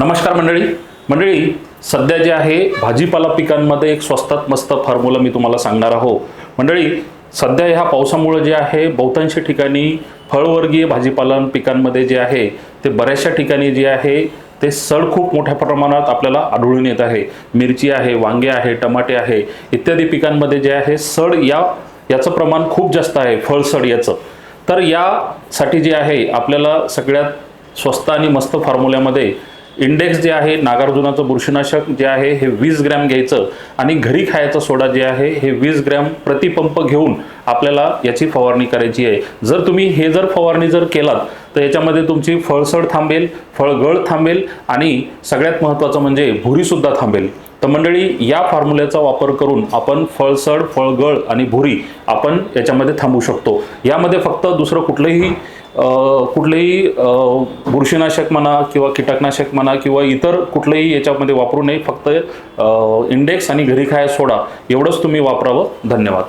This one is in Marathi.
नमस्कार मंडळी सध्या जे आहे भाजीपाला पिकांमध्ये एक स्वस्तात मस्त फॉर्म्युला मी तुम्हाला सांगणार आहो। मंडळी सध्या ह्या पावसामुळे जे आहे बहुतांश ठिकाणी फळवर्गीय भाजीपाला पिकांमध्ये जे आहे ते बऱ्याचशा ठिकाणी जे आहे ते सड खूप मोठ्या प्रमाणात आपल्याला आढळून येत आहे। मिरची आहे, वांगे आहे, टमाटे आहे इत्यादी पिकांमध्ये जे आहे सड याचं प्रमाण खूप जास्त आहे, फळसड याचं। तर यासाठी जे आहे आपल्याला सगळ्यात स्वस्त आणि मस्त फॉर्म्युल्यामध्ये इंडेक्स जे आहे नागार्जुनाचं बुरशीनाशक जे आहे हे 20 ग्रॅम घ्यायचं आणि घरी खायचा सोडा जे आहे हे 20 ग्रॅम प्रति पंप घेऊन आपल्याला याची फवारणी करायची आहे। जर तुम्ही हे फवारणी केलात तर याच्यामध्ये तुमची फळसड थांबेल, फळगळ थांबेल आणि सगळ्यात महत्त्वाचं म्हणजे भुरी सुद्धा थांबेल। तर मंडळी या फॉर्म्युल्याचा वापर करून आपण फळसड, फळगळ आणि भुरी आपण याच्यामध्ये थांबवू शकतो। यामध्ये फक्त दुसरं कुठलेही बुरशीनाशक म्हणा किंवा कीटकनाशक म्हणा किंवा इतर कुठलेही याच्यामध्ये वापरू नये, फक्त इंडेक्स आणि घरी खाया सोडा एवढंच तुम्ही वापरावं। धन्यवाद।